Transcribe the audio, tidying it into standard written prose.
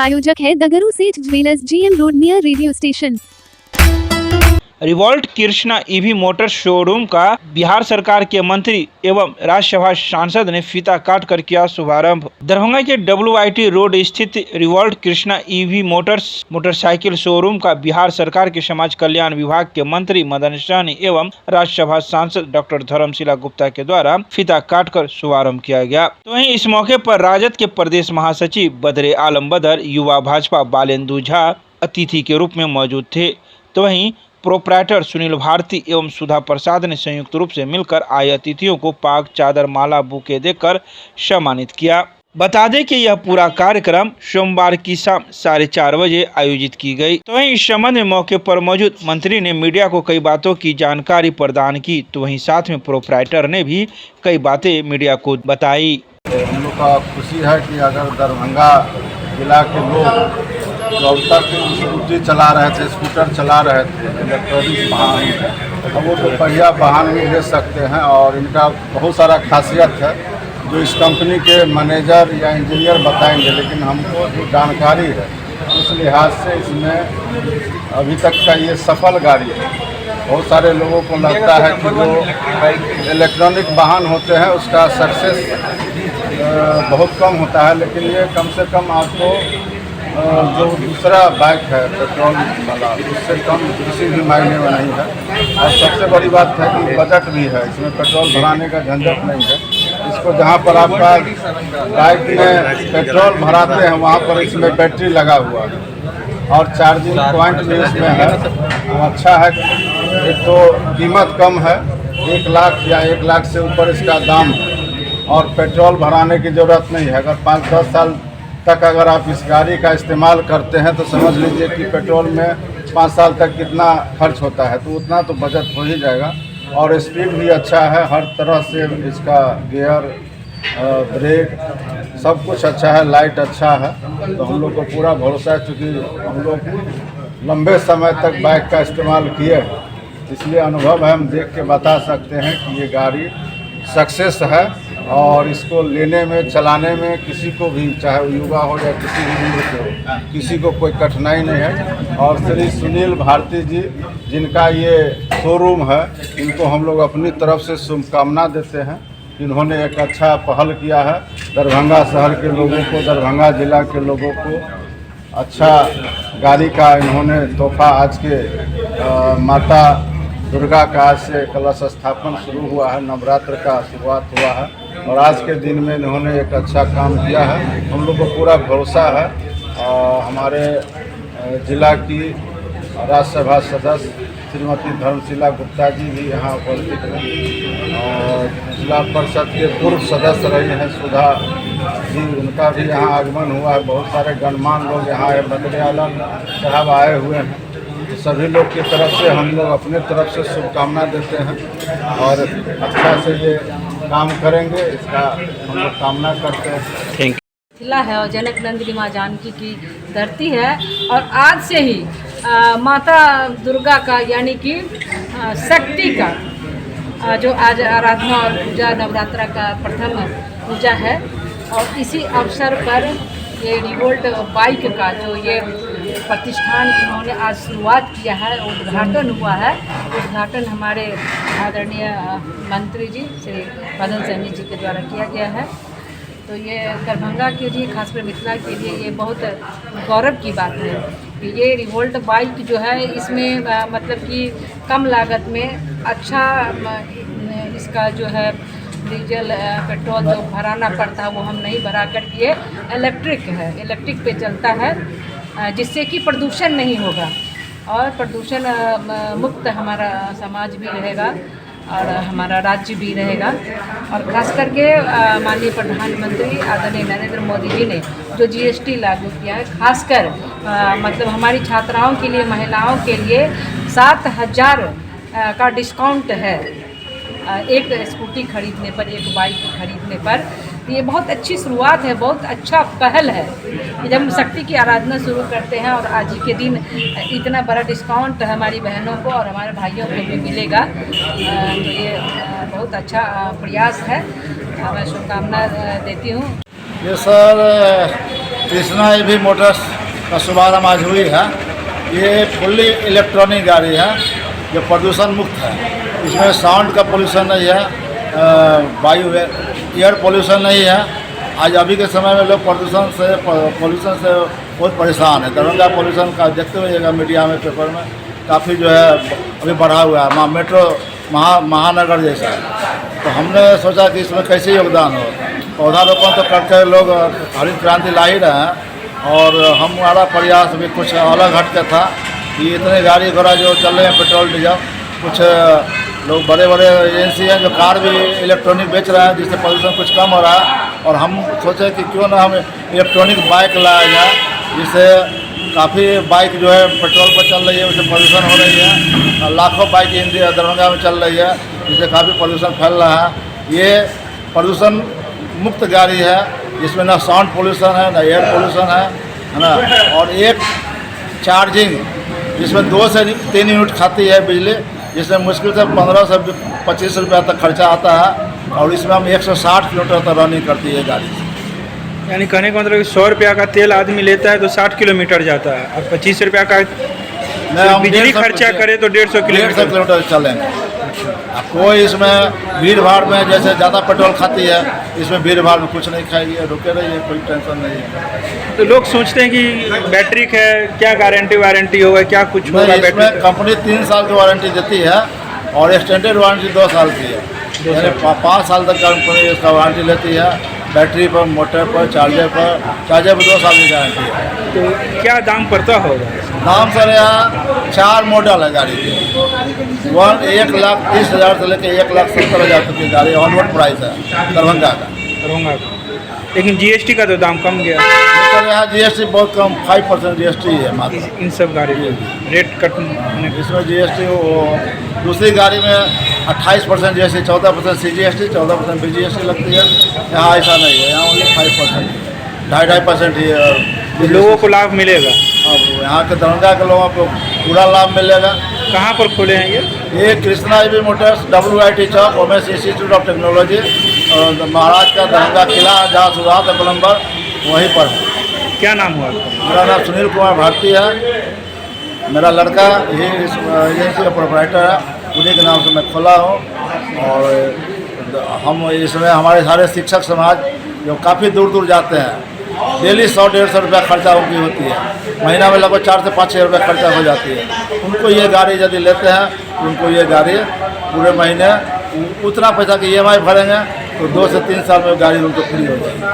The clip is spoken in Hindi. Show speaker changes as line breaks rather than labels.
प्रायोजक है दगरू सेठ jewellers, GM road near radio station.
Revolt Krishna EV motor showroom का बिहार सरकार के मंत्री एवं राज्यसभा सांसद ने फीता काट कर किया शुभारंभ। दरभंगा के WIT रोड स्थित revolt Krishna EV motorcycle showroom का बिहार सरकार के समाज कल्याण विभाग के मंत्री मदन सहनी एवं राज्यसभा सांसद डॉक्टर धर्मशिला गुप्ता के द्वारा फीता काट कर शुभारंभ किया गया। तो वहीं इस मौके पर राजद के प्रदेश महासचिव बदरे आलम बदर, युवा भाजपा बालेंदु झा अतिथि के रूप में मौजूद थे। तो वहीं प्रोप्राइटर सुनील भारती एवं सुधा प्रसाद ने संयुक्त रूप से मिलकर आए अतिथियों को पाग, चादर, माला, बुके देकर सम्मानित किया। बता दें कि यह पूरा कार्यक्रम सोमवार की शाम 4:30 बजे आयोजित की गई। तो वहीं इस संबंध में मौके पर मौजूद मंत्री ने मीडिया को कई बातों की जानकारी प्रदान की। तो वहीं साथ में प्रोप्राइटर ने भी कई बातें मीडिया को बताई।
हम लोग का खुशी है कि अगर दरभंगा जिला के लोग जो अब तक स्कूटी चला रहे थे, स्कूटर चला रहे थे, इलेक्ट्रॉनिक वाहन, अब वो तो पहिया वाहन भी ले सकते हैं और इनका बहुत सारा खासियत है जो इस कंपनी के मैनेजर या इंजीनियर बताएंगे, लेकिन हमको जो जानकारी है उस लिहाज से इसमें अभी तक का ये सफल गाड़ी है। बहुत सारे लोगों को लगता है कि जो इलेक्ट्रॉनिक वाहन होते हैं उसका सक्सेस बहुत कम होता है, लेकिन ये कम से कम आपको जो दूसरा बाइक है पेट्रोल वाला उससे कम किसी भी मायने में नहीं है। और सबसे बड़ी बात है कि बजट भी है, इसमें पेट्रोल भराने का झंझट नहीं है। इसको जहाँ पर आपका बाइक में पेट्रोल भराते हैं वहाँ पर इसमें बैटरी लगा हुआ है और चार्जिंग पॉइंट भी इसमें है। अच्छा है, एक तो कीमत कम है, 1 लाख या 1 लाख से ऊपर इसका दाम है और पेट्रोल भराने की ज़रूरत नहीं है। अगर 5-10 साल तक अगर आप इस गाड़ी का इस्तेमाल करते हैं तो समझ लीजिए कि पेट्रोल में 5 साल तक कितना खर्च होता है, तो उतना तो बचत हो ही जाएगा। और स्पीड भी अच्छा है, हर तरह से इसका गियर, ब्रेक सब कुछ अच्छा है, लाइट अच्छा है। तो हम लोग को पूरा भरोसा है, चूँकि हम लोग लंबे समय तक बाइक का इस्तेमाल किए हैं, इसलिए अनुभव है, हम देख के बता सकते हैं कि ये गाड़ी सक्सेस है और इसको लेने में, चलाने में किसी को भी, चाहे वो युवा हो या किसी भी उम्र के हो, किसी को कोई कठिनाई नहीं है। और श्री सुनील भारती जी जिनका ये शोरूम है, इनको हम लोग अपनी तरफ से शुभकामना देते हैं। इन्होंने एक अच्छा पहल किया है, दरभंगा शहर के लोगों को, दरभंगा जिला के लोगों को अच्छा गाड़ी का इन्होंने तोहफा, आज के माता दुर्गा का आज से कलश स्थापन शुरू हुआ है, नवरात्र का शुरुआत हुआ है और आज के दिन में इन्होंने एक अच्छा काम किया है। हम लोग को पूरा भरोसा है। हमारे जिला की राज्यसभा सदस्य श्रीमती धर्मशिला गुप्ता जी भी यहाँ उपस्थित हैं और जिला परिषद के पूर्व सदस्य रही हैं सुधा जी, उनका भी यहाँ आगमन हुआ है। बहुत सारे गणमान्य लोग यहाँ आए, बदरे आलम साहब आए हुए हैं। सभी लोग की तरफ से हम लोग अपने तरफ से शुभकामना देते हैं और अच्छा से ये काम करेंगे, इसका हम लोग कामना करते हैं।
Thank you.
जिला है और जनक नंदिनी माँ जानकी की धरती है और आज से ही माता दुर्गा का यानी कि शक्ति का जो आज आराधना और पूजा, नवरात्रा का प्रथम पूजा है और इसी अवसर पर ये रिवोल्ट बाइक का जो ये प्रतिष्ठान इन्होंने आज शुरुआत किया है, उद्घाटन हुआ है। उद्घाटन हमारे आदरणीय मंत्री जी श्री मदन सहनी जी के द्वारा किया गया है। तो ये दरभंगा के लिए, खासकर मिथिला के लिए ये बहुत गौरव की बात है कि ये रिवोल्ट बाइक जो है इसमें मतलब कि कम लागत में अच्छा इसका जो है डीजल पेट्रोल जो भराना पड़ता है वो हम नहीं भरा कर, ये इलेक्ट्रिक है, इलेक्ट्रिक पे चलता है जिससे कि प्रदूषण नहीं होगा और प्रदूषण मुक्त हमारा समाज भी रहेगा और हमारा राज्य भी रहेगा। और खास करके माननीय प्रधानमंत्री आदरणीय नरेंद्र मोदी जी ने जो GST लागू किया है, खासकर मतलब हमारी छात्राओं के लिए, महिलाओं के लिए 7,000 का डिस्काउंट है एक स्कूटी खरीदने पर, एक बाइक खरीदने पर। तो ये बहुत अच्छी शुरुआत है, बहुत अच्छा पहल है कि जब हम शक्ति की आराधना शुरू करते हैं और आज ही के दिन इतना बड़ा डिस्काउंट हमारी बहनों को और हमारे भाइयों को भी मिलेगा, तो ये बहुत अच्छा प्रयास है। मैं शुभकामना देती हूँ।
ये सर कृष्णा ईवी मोटर्स का शुभारंभ आज हुई है। ये फुल्ली इलेक्ट्रॉनिक गाड़ी है जो प्रदूषण मुक्त है। इसमें साउंड का पोल्यूशन नहीं है, वायु एयर पोल्यूशन नहीं है। आज अभी के समय में लोग पोल्यूशन से बहुत परेशान है। दरभंगा पोल्यूशन का देखते हुए मीडिया में, पेपर में काफ़ी जो है अभी बढ़ा हुआ है, मेट्रो महानगर जैसा। तो हमने सोचा कि इसमें कैसे योगदान हो। पौधारोपण तो करके लोग हरित क्रांति ला ही रहे हैं, और हमारा प्रयास भी कुछ अलग हट के था कि इतने गाड़ी घोड़ा जो चल रहे हैं पेट्रोल डीजल, कुछ लोग बड़े बड़े एजेंसी हैं जो कार भी इलेक्ट्रॉनिक बेच रहे हैं, जिससे प्रदूषण कुछ कम हो रहा है। और हम सोचे कि क्यों ना हम इलेक्ट्रॉनिक बाइक लाया जाए, जिससे काफ़ी बाइक जो है पेट्रोल पर चल रही है, उससे प्रदूषण हो रही है। लाखों बाइक इंडिया दरभंगा में चल रही है, जिससे काफ़ी प्रदूषण फैल रहा है। ये प्रदूषण मुक्त गाड़ी है, जिसमें ना साउंड पोल्यूशन है, ना एयर पोल्यूशन है ना। और एक चार्जिंग जिसमें 2 से 3 यूनिट खाती है बिजली, जिसमें मुश्किल से 15 से 25 रुपया तक खर्चा आता है। और इसमें हम 160 किलोमीटर तक रनिंग करती है गाड़ी।
यानी कहने का मतलब 100 रुपया का तेल आदमी लेता है तो 60 किलोमीटर जाता है, और 25 रुपया का बिजली खर्चा करे तो 150
किलोमीटर चलेंगे। अब कोई इसमें भीड़ भाड़ में जैसे ज़्यादा पेट्रोल खाती है, इसमें भीड़ भाड़ में कुछ नहीं खाएगी, रुके रहिए, कोई टेंशन नहीं है।
तो लोग सोचते हैं कि बैटरी है, क्या गारंटी वारंटी होगा, क्या कुछ होगा?
इसमें कंपनी 3 साल की वारंटी देती है और एक्सटेंडेड वारंटी 2 साल की है, यानी 5 साल तक कंपनी इसका वारंटी लेती है। बैटरी पर, मोटर पर, चार्जर पर 2 साल की गारंटी है।
तो क्या दाम पड़ता होगा?
दाम सर यहाँ 4 मॉडल है गाड़ी के। 1,30,000 से लेकर 1,70,000 तक की गाड़ी ऑनवर्ड प्राइस है दरभंगा का।
लेकिन जीएसटी का तो दाम कम गया
सर। यहाँ जीएसटी बहुत कम, 5% जीएसटी है मात्र
इन सब गाड़ी में। रेट कट
इसमें जीएसटी दूसरी गाड़ी में 28% जीएसटी, 14% सीजीएसटी, 14% बीजीएसटी लगती है। यहाँ ऐसा नहीं है, यहाँ ओनली 5%, 2.5% ही
लोगों को लाभ मिलेगा।
अब यहाँ के दरभंगा के लोगों को पूरा लाभ मिलेगा।
कहाँ पर खोले हैं
ये कृष्णा ईवी मोटर्स, WIT चौक, वोमेंस इंस्टीट्यूट ऑफ टेक्नोलॉजी, महाराज का दरभंगा किला जहाँ शुरुआत है नंबर, वहीं पर।
क्या नाम हुआ आपका?
मेरा नाम सुनील कुमार भारती है। मेरा लड़का यही इस एजेंसी का प्रोपराइटर है, उन्हीं के नाम से मैं खोला हूँ। और हम इसमें हमारे सारे शिक्षक समाज जो काफ़ी दूर दूर जाते हैं, डेली 100-150 रुपया खर्चा उनकी होती है। महीना में लगभग 4 से 5-6 रुपया खर्चा हो जाती है। उनको ये गाड़ी यदि लेते हैं तो उनको ये गाड़ी पूरे महीने उतना पैसा की EMI भरेंगे तो 2 से 3 साल में गाड़ी उनको फ्री हो जाएगी।